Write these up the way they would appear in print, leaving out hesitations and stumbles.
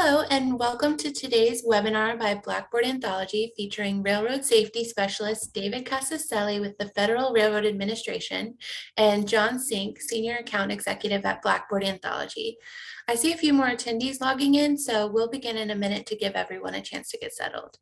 Hello, and welcome to today's webinar by Blackboard Anthology featuring Railroad Safety Specialist David Casaceli with the Federal Railroad Administration and John Synk, Senior Account Executive at Blackboard Anthology. I see a few more attendees logging in, so we'll begin in a minute to give everyone a chance to get settled.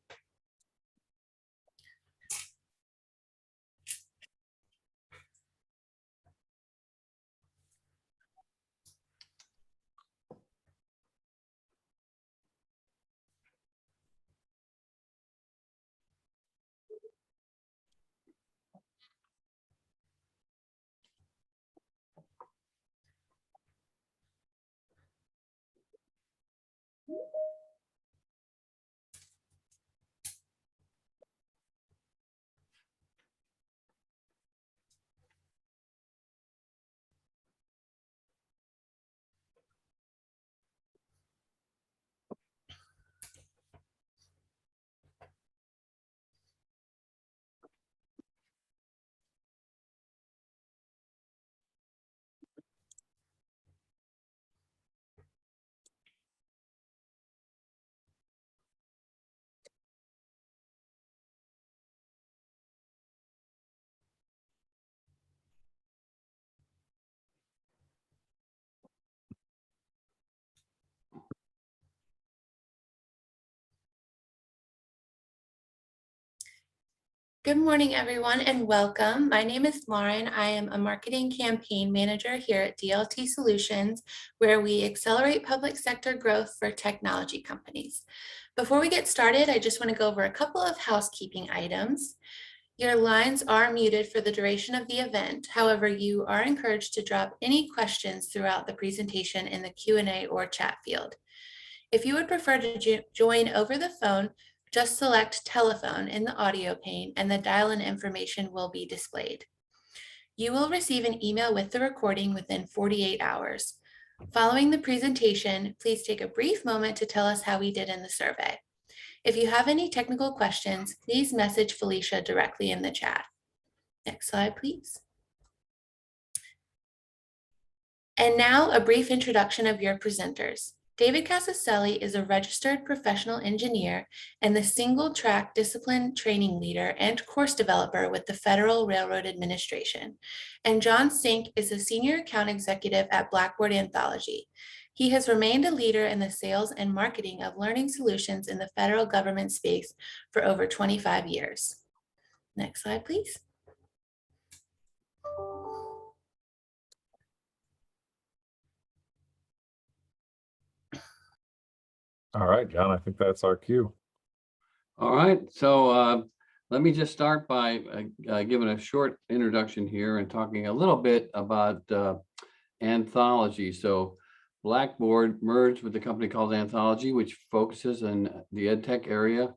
Good morning, everyone, and welcome. My name is Lauren. I am a marketing campaign manager here at DLT Solutions, where we accelerate public sector growth for technology companies. Before we get started, I just want to go over a couple of housekeeping items. Your lines are muted for the duration of the event. However, you are encouraged to drop any questions throughout the presentation in the Q&A or chat field. If you would prefer to join over the phone, just select telephone in the audio pane and the dial-in information will be displayed. You will receive an email with the recording within 48 hours. Following the presentation, please take a brief moment to tell us how we did in the survey. If you have any technical questions, please message Felicia directly in the chat. Next slide, please. And now a brief introduction of your presenters. David Casaceli is a registered professional engineer and the single track discipline training leader and course developer with the Federal Railroad Administration. And John Synk is a senior account executive at Blackboard Anthology. He has remained a leader in the sales and marketing of learning solutions in the federal government space for over 25 years. Next slide, please. All right, John, I think that's our cue. All right, so let me just start by giving a short introduction here and talking a little bit about Anthology. So Blackboard merged with a company called Anthology, which focuses on the ed tech area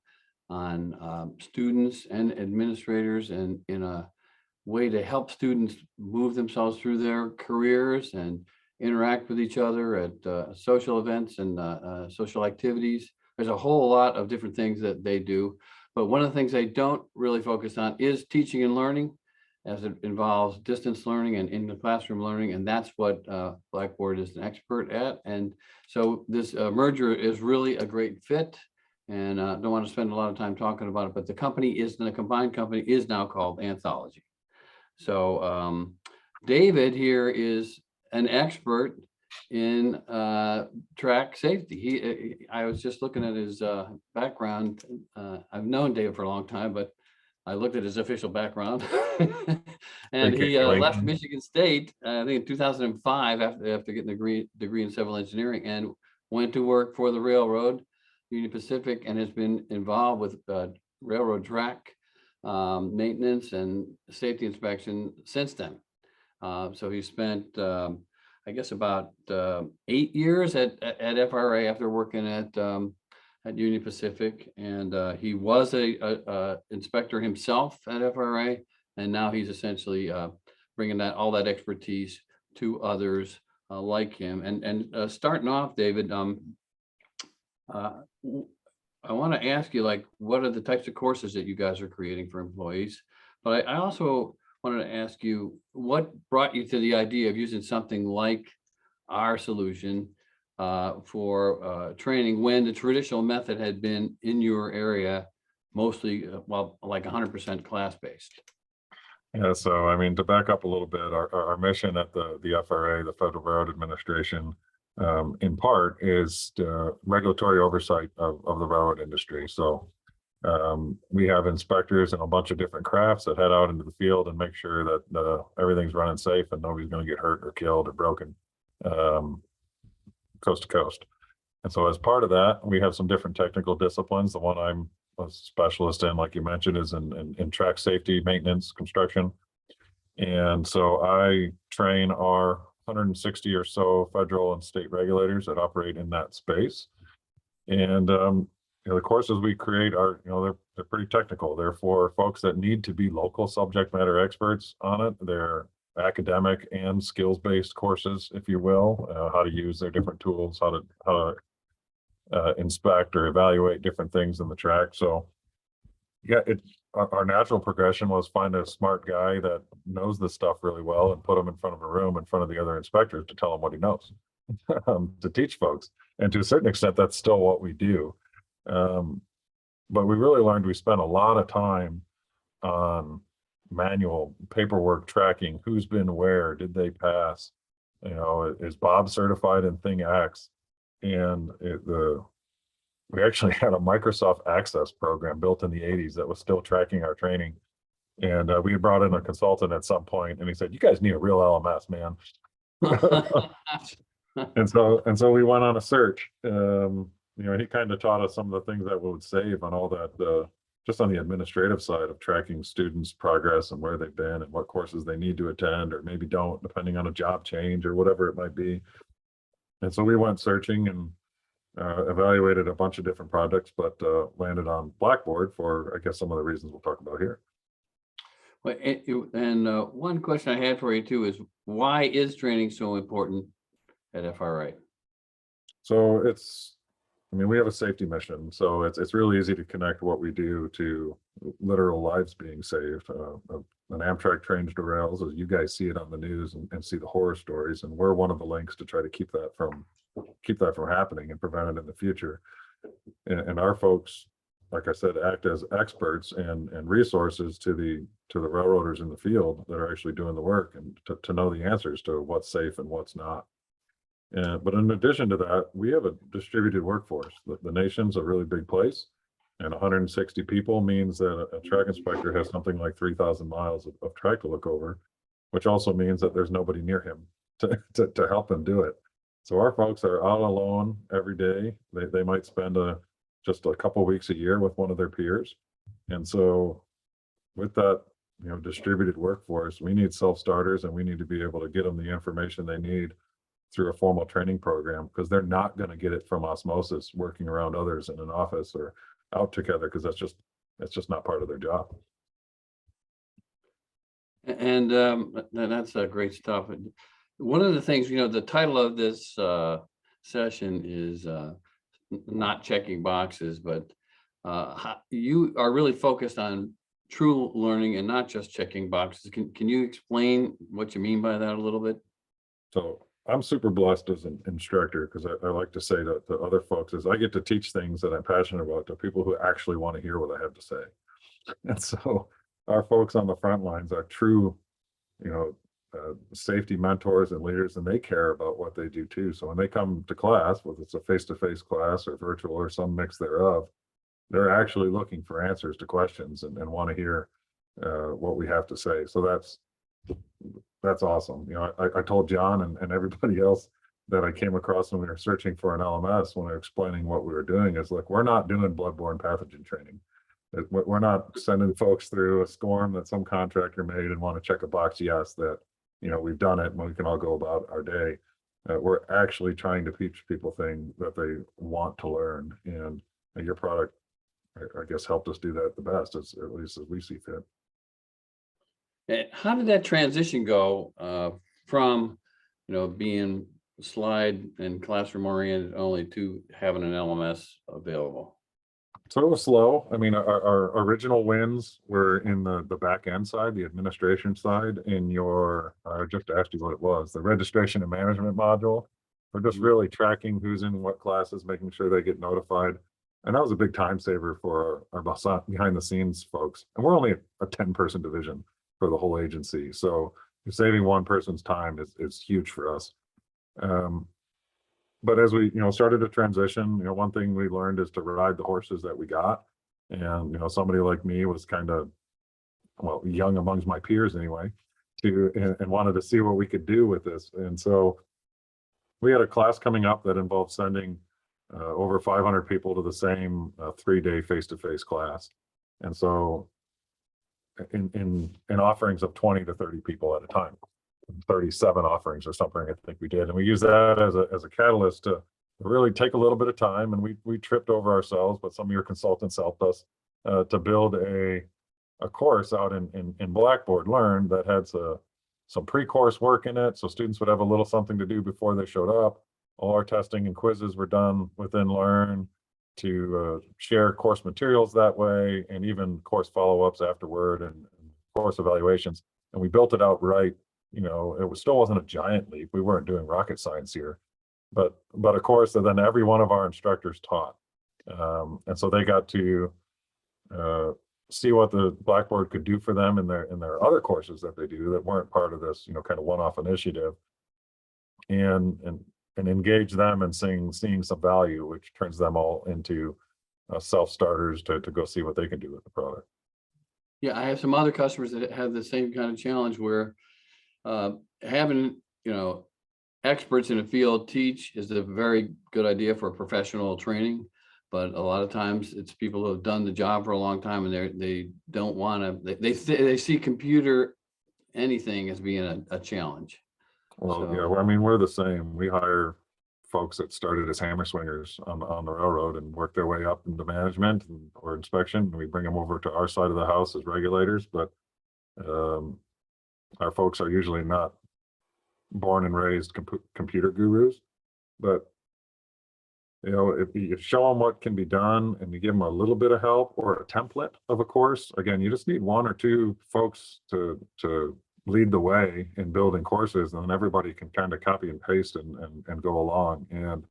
on students and administrators and in a way to help students move themselves through their careers and interact with each other at social events and social activities. There's a whole lot of different things that they do, but one of the things they don't really focus on is teaching and learning, as it involves distance learning and in the classroom learning, and that's what Blackboard is an expert at. And so this merger is really a great fit, and don't want to spend a lot of time talking about it, but the company is, the combined company is now called Anthology. So David here is an expert in track safety. I was just looking at his background. I've known David for a long time, but I looked at his official background and he left Michigan State, I think in 2005 after getting a degree in civil engineering, and went to work for the railroad, Union Pacific, and has been involved with railroad track maintenance and safety inspection since then. So he spent, I guess, about 8 years at FRA after working at Union Pacific, and he was a inspector himself at FRA, and now he's essentially bringing all that expertise to others like him. And starting off, David, I want to ask you, like, what are the types of courses that you guys are creating for employees? But I also wanted to ask you, what brought you to the idea of using something like our solution for training when the traditional method had been in your area, mostly, well, like 100% class-based? Yeah, so I mean, to back up a little bit, our mission at the FRA, the Federal Railroad Administration, in part is regulatory oversight of the railroad industry. So we have inspectors and a bunch of different crafts that head out into the field and make sure that everything's running safe and nobody's going to get hurt or killed or broken, coast to coast. And so as part of that, we have some different technical disciplines. The one I'm a specialist in, like you mentioned, is in track safety, maintenance, construction. And so I train our 160 or so federal and state regulators that operate in that space. And the courses we create are, they're pretty technical. They're for folks that need to be local subject matter experts on it. They're academic and skills-based courses, if you will, how to use their different tools, how to inspect or evaluate different things in the track. So yeah, our natural progression was find a smart guy that knows this stuff really well and put him in front of a room in front of the other inspectors to tell him what he knows, to teach folks. And to a certain extent, that's still what we do. But we really learned we spent a lot of time on manual paperwork tracking, who's been where, did they pass, is Bob certified in thing X? And we actually had a Microsoft Access program built in the 80s that was still tracking our training. And we had brought in a consultant at some point and he said, you guys need a real LMS, man. And so we went on a search. He kind of taught us some of the things that we would save on all that, just on the administrative side of tracking students' progress and where they've been and what courses they need to attend or maybe don't, depending on a job change or whatever it might be. And so we went searching and evaluated a bunch of different projects, but landed on Blackboard for, I guess, some of the reasons we'll talk about here. Well, and one question I had for you too is, why is training so important at FRA? So we have a safety mission, so it's really easy to connect what we do to literal lives being saved. An Amtrak train derails, as you guys see it on the news and see the horror stories, and we're one of the links to try to keep that from happening and prevent it in the future. And our folks, like I said, act as experts and resources to the railroaders in the field that are actually doing the work and to know the answers to what's safe and what's not. But in addition to that, we have a distributed workforce. The nation's a really big place, and 160 people means that a track inspector has something like 3,000 miles of track to look over, which also means that there's nobody near him to help him do it. So our folks are out alone every day. They might spend just a couple of weeks a year with one of their peers. And so with that, distributed workforce, we need self-starters and we need to be able to get them the information they need through a formal training program, because they're not going to get it from osmosis working around others in an office or out together, because that's just not part of their job. And that's great stuff. One of the things, the title of this session is not checking boxes, but you are really focused on true learning and not just checking boxes. Can you explain what you mean by that a little bit? So I'm super blessed as an instructor, because I like to say to other folks is I get to teach things that I'm passionate about to people who actually want to hear what I have to say. And so our folks on the front lines are true, safety mentors and leaders, and they care about what they do too. So when they come to class, whether it's a face-to-face class or virtual or some mix thereof, they're actually looking for answers to questions and want to hear what we have to say. So that's awesome. I told John and everybody else that I came across when we were searching for an LMS, when we were explaining what we were doing, is like, we're not doing bloodborne pathogen training. We're not sending folks through a SCORM that some contractor made and want to check a box, yes, that, we've done it and we can all go about our day. We're actually trying to teach people things that they want to learn. And your product, I guess, helped us do that the best, at least as we see fit. How did that transition go from, being slide and classroom oriented only to having an LMS available? So it was slow. I mean, our original wins were in the back end side, the administration side, in I just asked you what it was, the registration and management module. We're just really tracking who's in what classes, making sure they get notified. And that was a big time saver for our behind the scenes folks. And we're only a 10-person division for the whole agency. So saving one person's time is huge for us. But as we, started to transition, one thing we learned is to ride the horses that we got. And, somebody like me was kind of, well, young amongst my peers anyway, and wanted to see what we could do with this. And so we had a class coming up that involved sending over 500 people to the same 3-day face-to-face class. And so in offerings of 20 to 30 people at a time, 37 offerings or something, I think we did. And we used that as a catalyst to really take a little bit of time. And we tripped over ourselves, but some of your consultants helped us to build a course out in Blackboard Learn that had some pre-course work in it. So students would have a little something to do before they showed up. All our testing and quizzes were done within Learn to share course materials that way, and even course follow-ups afterward and course evaluations. And we built it out right. It still wasn't a giant leap. We weren't doing rocket science here, but a course that then every one of our instructors taught. And so they got to see what the Blackboard could do for them in their other courses that they do that weren't part of this, kind of one-off initiative, and engage them and seeing some value, which turns them all into self-starters to go see what they can do with the product. Yeah, I have some other customers that have the same kind of challenge where having, experts in the field teach is a very good idea for professional training. But a lot of times it's people who have done the job for a long time, and they don't want to, they see computer anything as being a challenge. Well, So- yeah, well, I mean, we're the same. We hire folks that started as hammer swingers on the railroad and work their way up into management or inspection. And we bring them over to our side of the house as regulators, but our folks are usually not born and raised computer gurus. But if you show them what can be done and you give them a little bit of help or a template of a course, again, you just need 1 or 2 folks to lead the way in building courses, and then everybody can kind of copy and paste and go along. And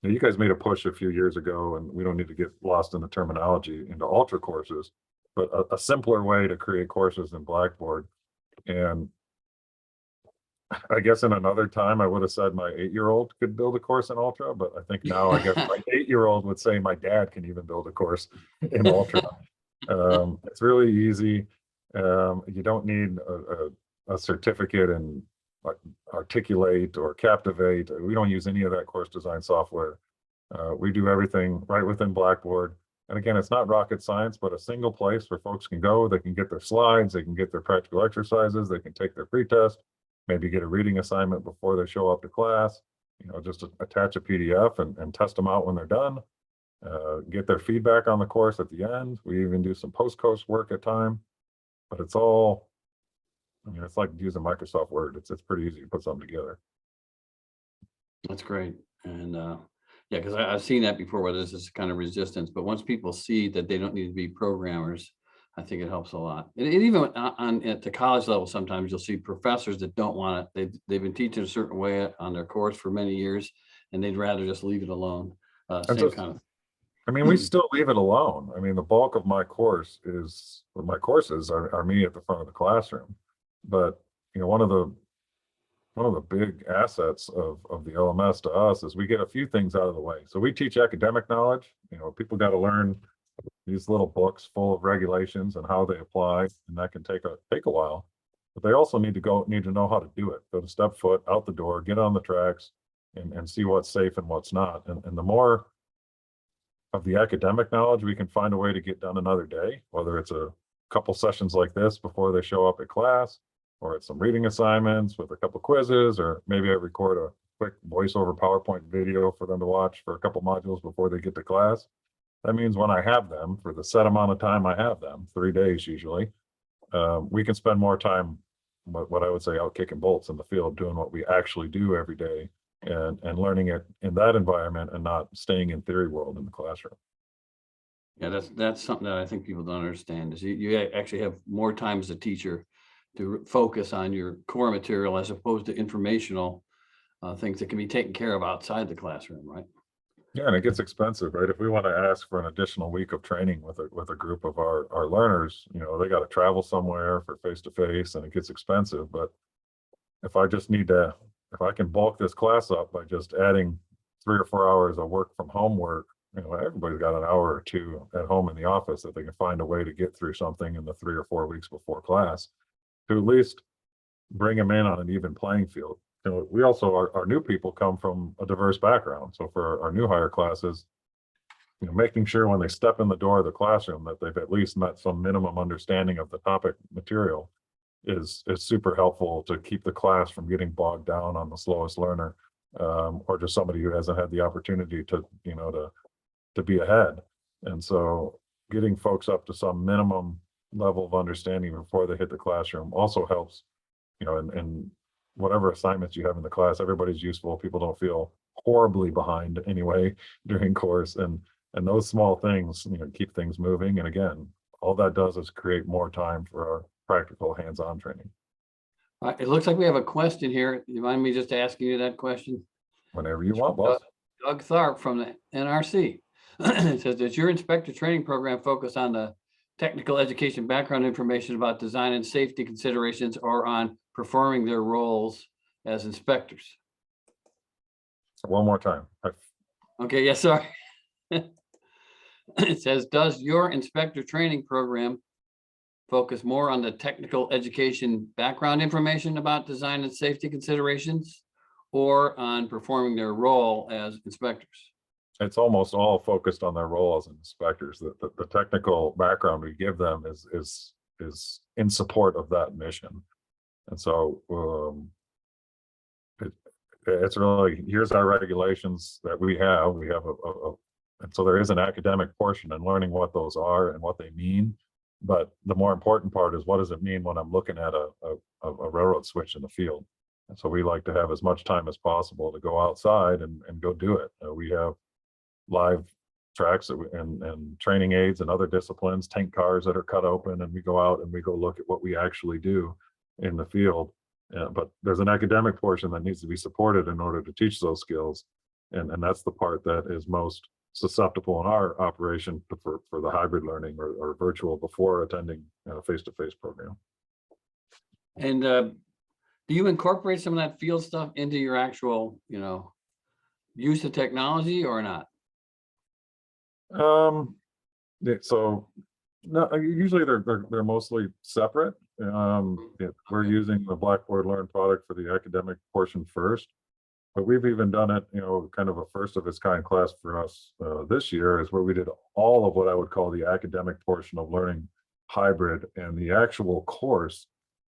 you guys made a push a few years ago, and we don't need to get lost in the terminology, into ultra courses, but a simpler way to create courses in Blackboard. And I guess in another time I would have said my 8-year-old could build a course in Ultra, but I think now I guess my 8-year-old would say my dad can even build a course in Ultra. It's really easy. You don't need a certificate in Articulate or Captivate. We don't use any of that course design software. We do everything right within Blackboard. And again, it's not rocket science, but a single place where folks can go. They can get their slides, they can get their practical exercises, they can take their pretest, maybe get a reading assignment before they show up to class, just attach a PDF and test them out when they're done, get their feedback on the course at the end. We even do some post-course work at time, but it's all, it's like using Microsoft Word. It's pretty easy to put something together. That's great. And yeah, because I've seen that before where there's this kind of resistance, but once people see that they don't need to be programmers, I think it helps a lot. And even at the college level, sometimes you'll see professors that don't want it. They've been teaching a certain way on their course for many years, and they'd rather just leave it alone. Same kind of. We still leave it alone. The bulk of my courses are me at the front of the classroom. But one of the big assets of the LMS to us is we get a few things out of the way. So we teach academic knowledge. People got to learn these little books full of regulations and how they apply, and that can take a while. But they also need to know how to do it. Go to step foot out the door, get on the tracks, and see what's safe and what's not. And the more of the academic knowledge we can find a way to get done another day, whether it's a couple sessions like this before they show up at class, or it's some reading assignments with a couple quizzes, or maybe I record a quick voiceover PowerPoint video for them to watch for a couple modules before they get to class. That means when I have them, for the set amount of time I have them, 3 days usually, we can spend more time, what I would say, out kicking bolts in the field, doing what we actually do every day, and learning it in that environment and not staying in theory world in the classroom. Yeah, that's something that I think people don't understand is you actually have more time as a teacher to focus on your core material as opposed to informational things that can be taken care of outside the classroom, right? Yeah, and it gets expensive, right? If we want to ask for an additional week of training with a group of our learners, they got to travel somewhere for face to face, and it gets expensive. But if I just need to, if I can bulk this class up by just adding 3 or 4 hours of work from home work, everybody's got an hour or two at home in the office that they can find a way to get through something in the 3 or 4 weeks before class to at least bring them in on an even playing field. We also, our new people come from a diverse background. So for our new hire classes, making sure when they step in the door of the classroom that they've at least met some minimum understanding of the topic material is super helpful to keep the class from getting bogged down on the slowest learner, or just somebody who hasn't had the opportunity to be ahead. And so getting folks up to some minimum level of understanding before they hit the classroom also helps, and whatever assignments you have in the class, everybody's useful. People don't feel horribly behind anyway during course, and those small things, keep things moving. And again, all that does is create more time for our practical hands-on training. It looks like we have a question here. You mind me just asking you that question? Whenever you want, boss. Doug Tharp from the NRC. It says, does your inspector training program focus on the technical education background information about design and safety considerations, or on performing their roles as inspectors? One more time. Okay, yes, sorry. It says, does your inspector training program focus more on the technical education background information about design and safety considerations, or on performing their role as inspectors? It's almost all focused on their role as inspectors. The technical background we give them is in support of that mission. And so it's really, here's our regulations that we have. We have and so there is an academic portion and learning what those are and what they mean. But the more important part is, what does it mean when I'm looking at a railroad switch in the field? And so we like to have as much time as possible to go outside and go do it. We have live tracks and training aids and other disciplines, tank cars that are cut open, and we go out and we go look at what we actually do in the field. But there's an academic portion that needs to be supported in order to teach those skills. And that's the part that is most susceptible in our operation for the hybrid learning or virtual before attending a face-to-face program. And do you incorporate some of that field stuff into your actual, use of technology, or not? So no, usually they're mostly separate. We're using the Blackboard Learn product for the academic portion first, but we've even done it, kind of a first of its kind class for us this year, is where we did all of what I would call the academic portion of learning hybrid, and the actual course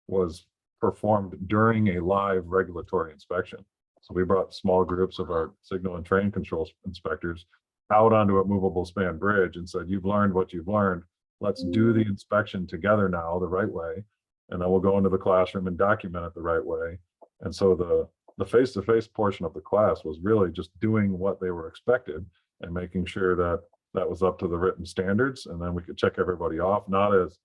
was performed during a live regulatory inspection. So we brought small groups of our signal and train control inspectors out onto a movable span bridge and said, you've learned what you've learned. Let's do the inspection together now the right way. And then we'll go into the classroom and document it the right way. And so the face-to-face portion of the class was really just doing what they were expected and making sure that that was up to the written standards. And then we could check everybody off, not as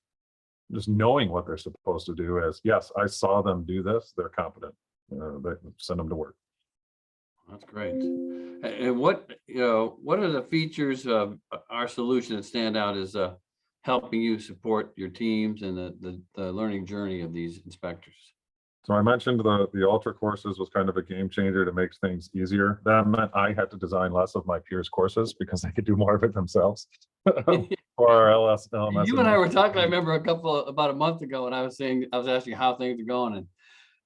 just knowing what they're supposed to do, as, yes, I saw them do this, they're competent. They send them to work. That's great. And what are the features of our solution that stand out as helping you support your teams and the learning journey of these inspectors? So I mentioned the Ultra courses was kind of a game changer to make things easier. That meant I had to design less of my peers' courses because they could do more of it themselves. For our LMS. You and I were talking, I remember about a month ago, and I was asking how things are going,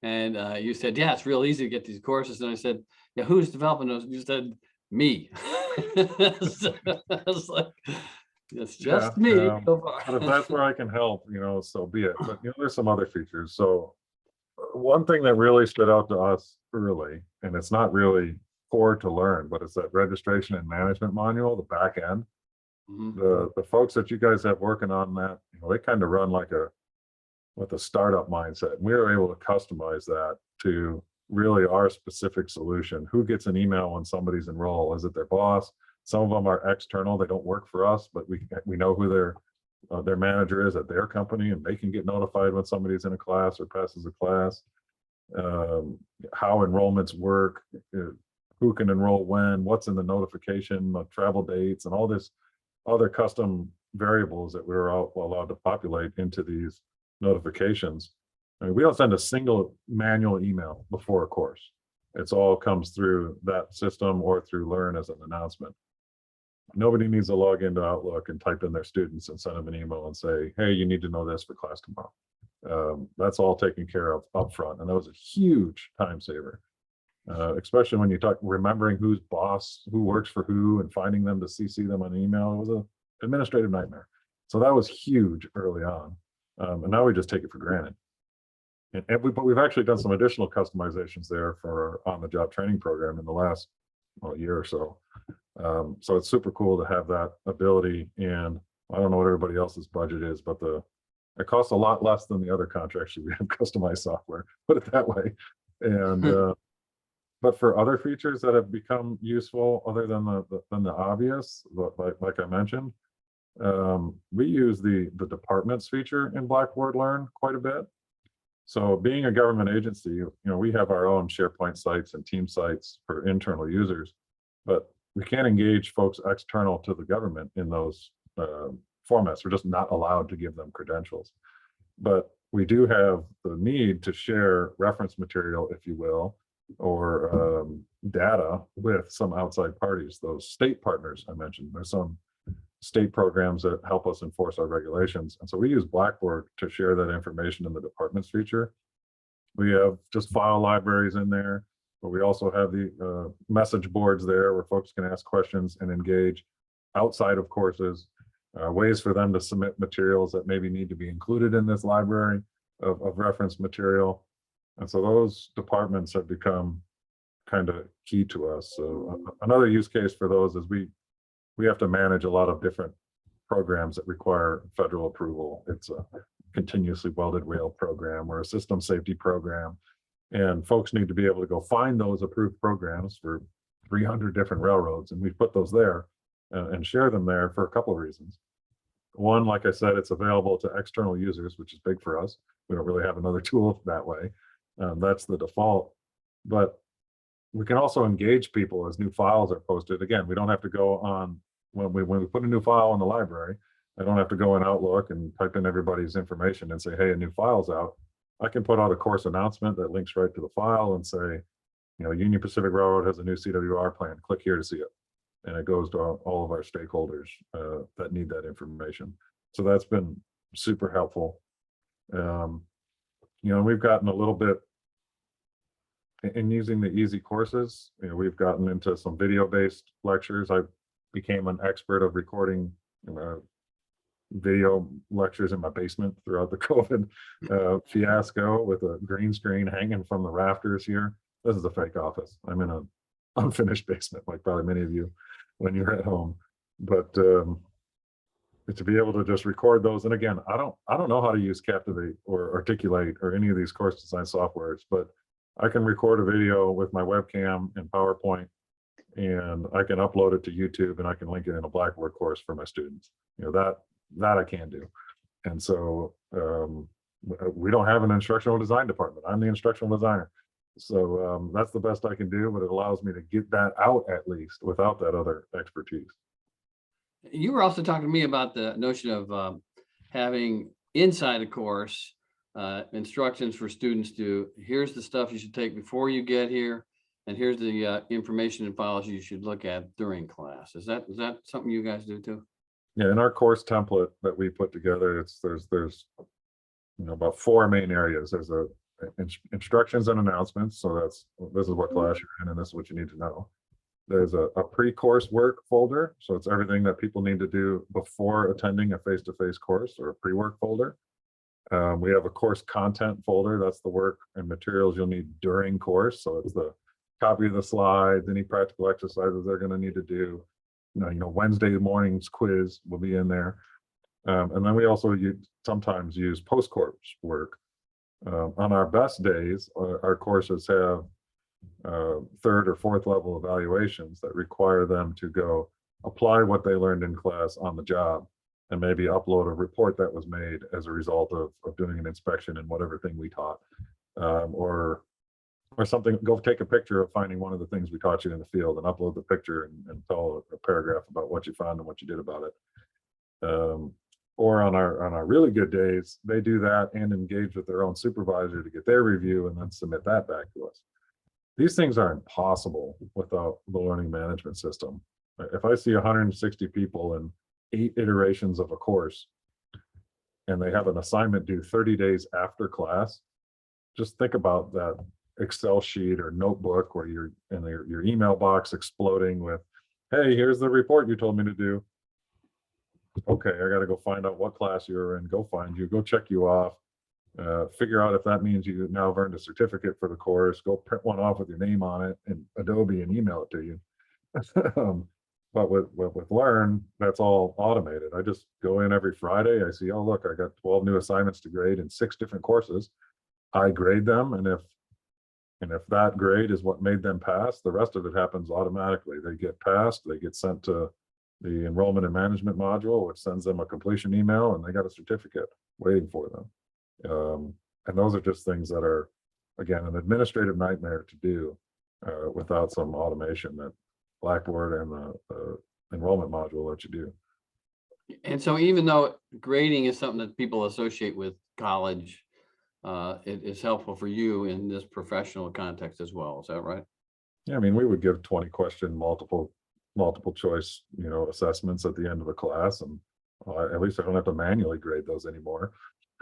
and you said, yeah, it's real easy to get these courses. And I said, yeah, who's developing those? You said, me. So I was like, it's just me. So far. But if that's where I can help, so be it. But there's some other features. So one thing that really stood out to us early, and it's not really core to learn, but it's that registration and management manual, the back end. Mm-hmm. The folks that you guys have working on that, they kind of run with a startup mindset. We were able to customize that to really our specific solution. Who gets an email when somebody's enrolled? Is it their boss? Some of them are external; they don't work for us, but we know who their manager is at their company, and they can get notified when somebody's in a class or passes a class. how enrollments work, who can enroll when, what's in the notification, travel dates, and all this other custom variables that we were all allowed to populate into these notifications. I mean, we don't send a single manual email before a course. It's all comes through that system or through Learn as an announcement. Nobody needs to log into Outlook and type in their students and send them an email and say, hey, you need to know this for class tomorrow. That's all taken care of upfront, and that was a huge time saver. Especially when you talk remembering who's boss, who works for who, and finding them to CC them on email. It was an administrative nightmare. So that was huge early on. And now we just take it for granted. But we've actually done some additional customizations there for our on-the-job training program in the last year or so. So it's super cool to have that ability. And I don't know what everybody else's budget is, but it costs a lot less than the other contracts we have customized software, put it that way. And but for other features that have become useful, other than the obvious, like I mentioned, we use the departments feature in Blackboard Learn quite a bit. So being a government agency, we have our own SharePoint sites and team sites for internal users, but we can't engage folks external to the government in those formats. We're just not allowed to give them credentials. But we do have the need to share reference material, if you will, or data with some outside parties, those state partners I mentioned. There's some state programs that help us enforce our regulations. And so we use Blackboard to share that information in the departments feature. We have just file libraries in there, but we also have the message boards there where folks can ask questions and engage outside of courses, ways for them to submit materials that maybe need to be included in this library of reference material. And so those departments have become kind of key to us. So another use case for those is we have to manage a lot of different programs that require federal approval. It's a continuously welded rail program or a system safety program. And folks need to be able to go find those approved programs for 300 different railroads. And we put those there and share them there for a couple of reasons. One, like I said, it's available to external users, which is big for us. We don't really have another tool that way. That's the default. But we can also engage people as new files are posted. Again, we don't have to go on, when we put a new file in the library, I don't have to go in Outlook and type in everybody's information and say, hey, a new file's out. I can put out a course announcement that links right to the file and say, Union Pacific Railroad has a new CWR plan. Click here to see it. And it goes to all of our stakeholders that need that information. So that's been super helpful. We've gotten a little bit in using the easy courses. We've gotten into some video-based lectures. I became an expert of recording video lectures in my basement throughout the COVID fiasco with a green screen hanging from the rafters here. This is a fake office. I'm in an unfinished basement, like probably many of you when you're at home. But to be able to just record those, and again, I don't know how to use Captivate or Articulate or any of these course design softwares, but I can record a video with my webcam and PowerPoint, and I can upload it to YouTube, and I can link it in a Blackboard course for my students. That I can do. And so we don't have an instructional design department. I'm the instructional designer. So that's the best I can do, but it allows me to get that out at least without that other expertise. You were also talking to me about the notion of having inside a course instructions for students to, here's the stuff you should take before you get here, and here's the information and files you should look at during class. Is that something you guys do too? Yeah, in our course template that we put together, there's about 4 main areas. There's instructions and announcements. So this is what class you're in, and this is what you need to know. There's a pre-course work folder. So it's everything that people need to do before attending a face-to-face course, or a pre-work folder. We have a course content folder. That's the work and materials you'll need during course. So it's the copy of the slides, any practical exercises they're going to need to do. Wednesday morning's quiz will be in there. And then we also sometimes use post-course work. On our best days, our courses have 3rd or 4th level evaluations that require them to go apply what they learned in class on the job, and maybe upload a report that was made as a result of doing an inspection in whatever thing we taught, or or something, go take a picture of finding one of the things we taught you in the field and upload the picture and tell a paragraph about what you found and what you did about it. Or on our really good days, they do that and engage with their own supervisor to get their review and then submit that back to us. These things are impossible without the learning management system. If I see 160 people in 8 iterations of a course and they have an assignment due 30 days after class, just think about that Excel sheet or notebook where you're in your email box exploding with, hey, here's the report you told me to do. Okay, I got to go find out what class you're in, go find you, go check you off, figure out if that means you now have earned a certificate for the course, go print one off with your name on it in Adobe and email it to you. But with Learn, that's all automated. I just go in every Friday. I see, oh, look, I got 12 new assignments to grade in 6 different courses. I grade them. And if that grade is what made them pass, the rest of it happens automatically. They get passed, they get sent to the enrollment and management module, which sends them a completion email, and they got a certificate waiting for them. And those are just things that are, again, an administrative nightmare to do without some automation that Blackboard and the enrollment module let you do. And so even though grading is something that people associate with college, it is helpful for you in this professional context as well. Is that right? Yeah, I mean, we would give 20 question multiple choice, assessments at the end of a class, and at least I don't have to manually grade those anymore.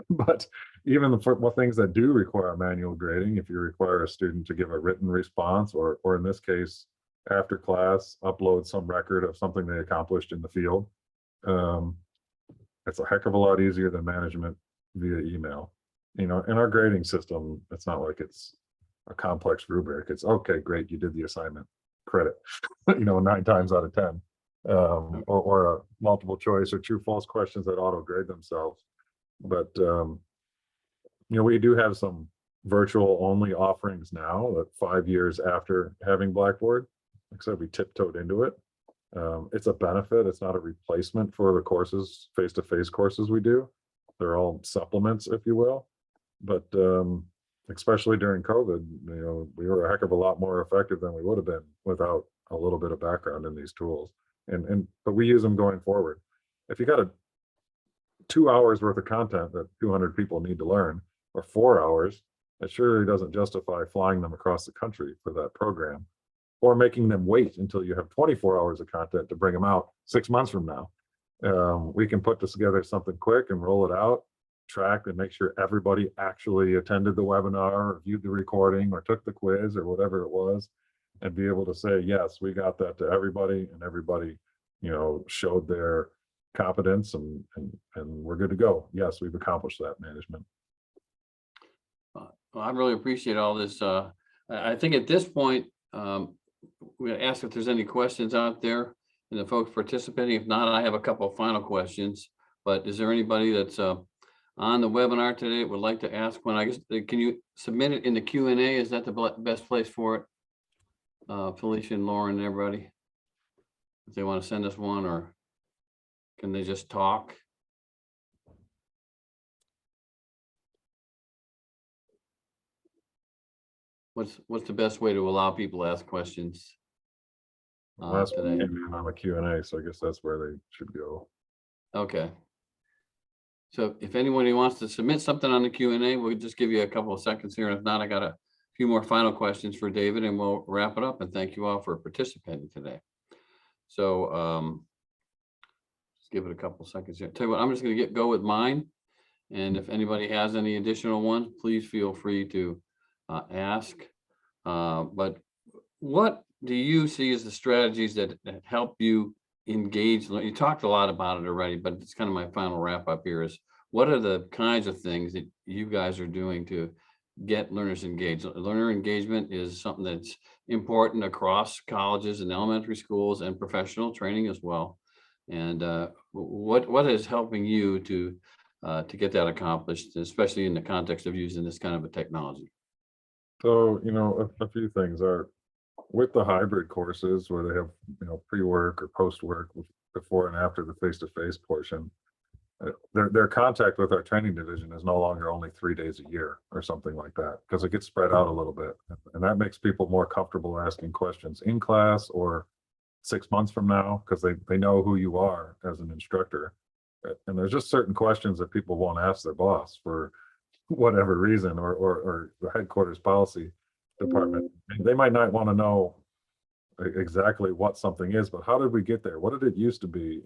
But even for things that do require manual grading, if you require a student to give a written response, or in this case, after class, upload some record of something they accomplished in the field, it's a heck of a lot easier than management via email. In our grading system, it's not like it's a complex rubric. It's okay, great, you did the assignment, credit, 9 times out of 10, or a multiple choice or true false questions that auto grade themselves. But we do have some virtual only offerings now that 5 years after having Blackboard. Like I said, we tiptoed into it. It's a benefit. It's not a replacement for the courses, face-to-face courses we do. They're all supplements, if you will. But especially during COVID, we were a heck of a lot more effective than we would have been without a little bit of background in these tools. But we use them going forward. If you got 2 hours worth of content that 200 people need to learn, or 4 hours, it surely doesn't justify flying them across the country for that program, or making them wait until you have 24 hours of content to bring them out 6 months from now. We can put this together something quick and roll it out, track and make sure everybody actually attended the webinar or viewed the recording or took the quiz or whatever it was, and be able to say, yes, we got that to everybody, and everybody, showed their competence, and we're good to go. Yes, we've accomplished that, management. Well, I really appreciate all this. I think at this point, we ask if there's any questions out there and the folks participating. If not, I have a couple of final questions. But is there anybody that's on the webinar today that would like to ask one? I guess, can you submit it in the Q&A? Is that the best place for it? Felicia and Lauren and everybody, if they want to send us one, or can they just talk? What's the best way to allow people to ask questions today? On the Q&A, so I guess that's where they should go. Okay. So if anybody wants to submit something on the Q&A, we'll just give you a couple of seconds here. If not, I got a few more final questions for David, and we'll wrap it up. And thank you all for participating today. So just give it a couple of seconds here. Tell you what, I'm just going to go with mine. And if anybody has any additional ones, please feel free to ask. But what do you see as the strategies that help you engage? You talked a lot about it already, but it's kind of my final wrap up here is, what are the kinds of things that you guys are doing to get learners engaged? Learner engagement is something that's important across colleges and elementary schools and professional training as well. And what is helping you to get that accomplished, especially in the context of using this kind of a technology? So, a few things are with the hybrid courses where they have, pre-work or post-work before and after the face-to-face portion. their contact with our training division is no longer only 3 days a year or something like that, because it gets spread out a little bit. And that makes people more comfortable asking questions in class or 6 months from now, because they know who you are as an instructor. And there's just certain questions that people won't ask their boss for whatever reason, or the headquarters policy department. They might not want to know exactly what something is, but how did we get there? What did it used to be?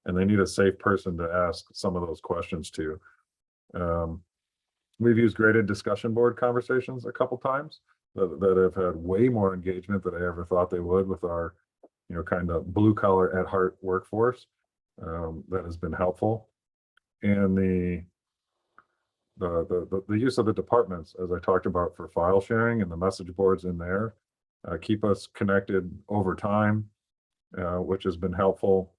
And they need a safe person to ask some of those questions to. We've used graded discussion board conversations a couple times that have had way more engagement than I ever thought they would with our, kind of blue collar at heart workforce. That has been helpful. And the use of the departments, as I talked about, for file sharing and the message boards in there, keep us connected over time, which has been helpful.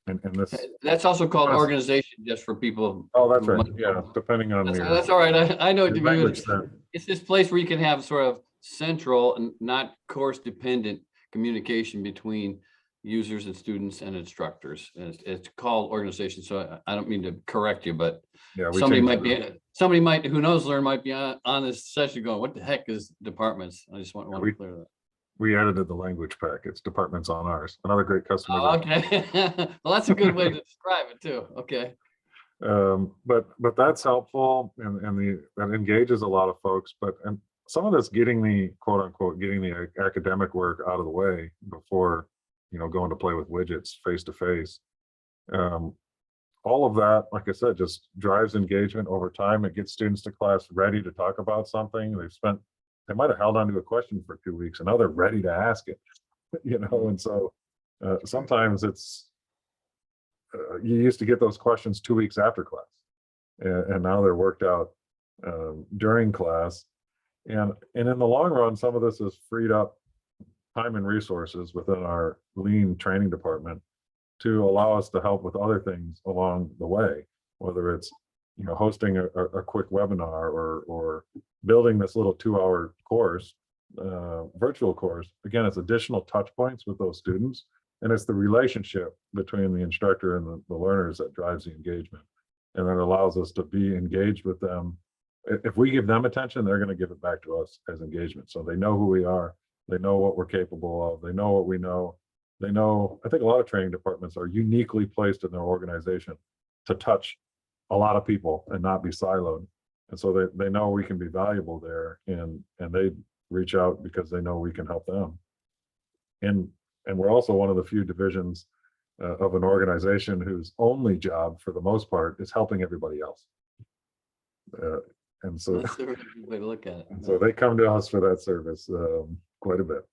And this, That's also called organization, just for people. oh, that's who right. might- Yeah, depending on That's all right. I know what you mean. language set. It's this place where you can have sort of central and not course dependent communication between users and students and instructors. And it's called organization. So I don't mean to correct you, but Yeah, we somebody changed might, who knows, might be on this session going, what the heck is departments? I just want to clear that. we edited the language pack. It's departments on ours. Another great customer. Oh, okay. Well, that's a good way to describe it too. Okay. But that's helpful, and that engages a lot of folks. And some of this, getting the quote unquote, getting the academic work out of the way before, going to play with widgets face to face. All of that, like I said, just drives engagement over time. It gets students to class ready to talk about something. They might have held on to a question for 2 weeks, and now they're ready to ask it, and so sometimes it's, you used to get those questions 2 weeks after class, and now they're worked out during class. And in the long run, some of this has freed up time and resources within our lean training department to allow us to help with other things along the way, whether it's hosting a quick webinar or building this little 2-hour course, virtual course. Again, it's additional touch points with those students, and it's the relationship between the instructor and the learners that drives the engagement, and that allows us to be engaged with them. If we give them attention, they're going to give it back to us as engagement. So they know who we are, they know what we're capable of, they know what we know. They know, I think a lot of training departments are uniquely placed in their organization to touch a lot of people and not be siloed. And so they know we can be valuable there, and they reach out because they know we can help them. And we're also one of the few divisions of an organization whose only job, for the most part, is helping everybody else. And so That's a really good way to look at it. so they come to us for that service quite a bit.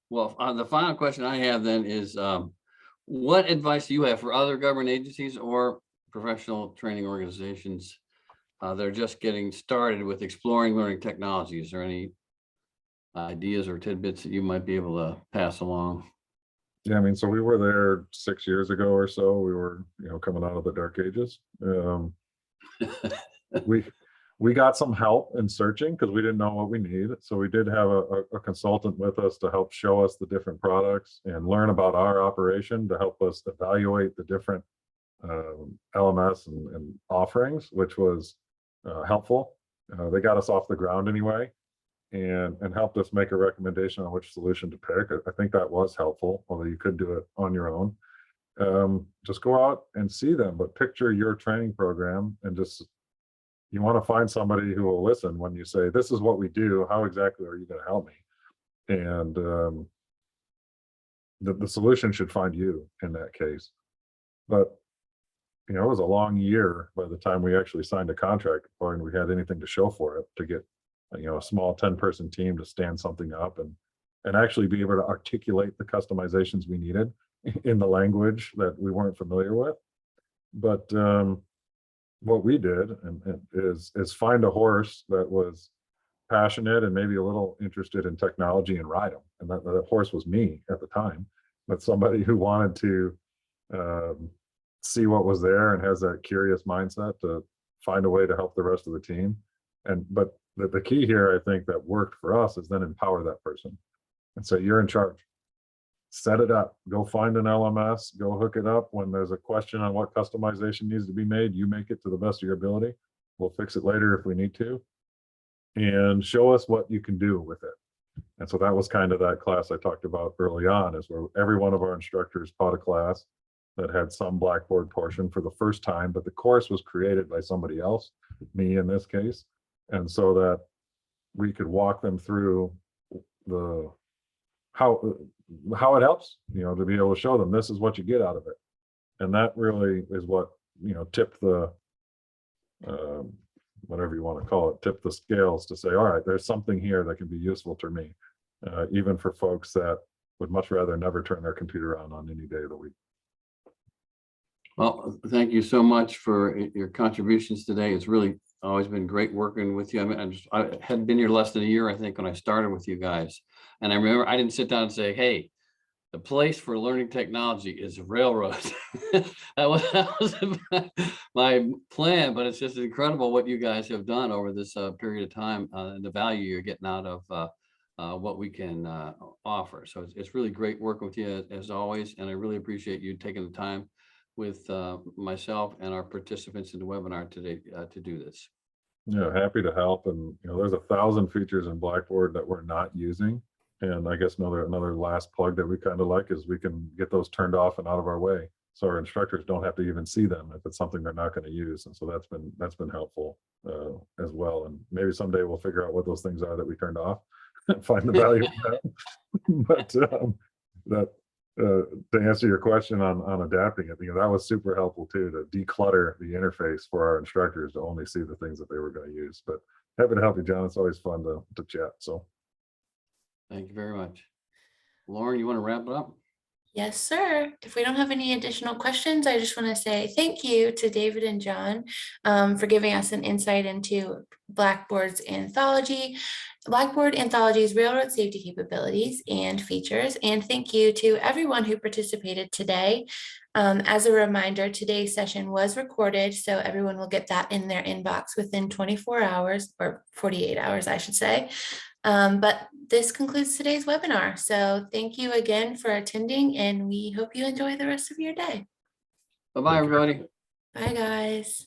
Well, the final question I have then is, what advice do you have for other government agencies or professional training organizations that are just getting started with exploring learning technologies? Is there any ideas or tidbits that you might be able to pass along? Yeah, I mean, so we were there 6 years ago or so. We were, coming out of the dark ages. We got some help in searching because we didn't know what we needed. So we did have a consultant with us to help show us the different products and learn about our operation, to help us evaluate the different LMS and offerings, which was helpful. They got us off the ground anyway, and helped us make a recommendation on which solution to pick. I think that was helpful, although you could do it on your own. Just go out and see them, but picture your training program, and you want to find somebody who will listen when you say, this is what we do, how exactly are you going to help me? And the solution should find you in that case. But it was a long year by the time we actually signed a contract before we had anything to show for it, to get a small 10-person team to stand something up and actually be able to articulate the customizations we needed in the language that we weren't familiar with. But what we did is find a horse that was passionate and maybe a little interested in technology and ride him. And that horse was me at the time, but somebody who wanted to see what was there and has that curious mindset to find a way to help the rest of the team. But the key here, I think, that worked for us is then empower that person and say, you're in charge. set it up, go find an LMS, go hook it up. When there's a question on what customization needs to be made, you make it to the best of your ability. We'll fix it later if we need to, and show us what you can do with it. And so that was kind of that class I talked about early on, is where every one of our instructors taught a class that had some Blackboard portion for the first time, but the course was created by somebody else, me in this case. And so that we could walk them through the how it helps, to be able to show them this is what you get out of it. And that really is what, tipped the whatever you want to call it, tip the scales to say, all right, there's something here that can be useful to me, even for folks that would much rather never turn their computer on any day of the week. Well, thank you so much for your contributions today. It's really always been great working with you. I mean, I hadn't been here less than a year, I think, when I started with you guys. And I remember I didn't sit down and say, hey, the place for learning technology is railroad. that was my plan, but it's just incredible what you guys have done over this period of time, and the value you're getting out of what we can offer. So it's really great working with you as always. And I really appreciate you taking the time with myself and our participants in the webinar today to do this. Yeah, happy to help. And there's 1,000 features in Blackboard that we're not using. And I guess another last plug that we kind of like is we can get those turned off and out of our way, so our instructors don't have to even see them if it's something they're not going to use. And so that's been helpful as well. And maybe someday we'll figure out what those things are that we turned off and find the value in that. But to answer your question on adapting it, that was super helpful too, to declutter the interface for our instructors to only see the things that they were going to use. But happy to help you, John. It's always fun to chat. So thank you very much. Lauren, you want to wrap it up? Yes, sir. If we don't have any additional questions, I just want to say thank you to David and John for giving us an insight into Blackboard's anthology, Blackboard Anthology's railroad safety capabilities and features. And thank you to everyone who participated today. As a reminder, today's session was recorded, so everyone will get that in their inbox within 24 hours or 48 hours, I should say. But this concludes today's webinar. So thank you again for attending, and we hope you enjoy the rest of your day. Bye-bye, everybody. Bye, guys.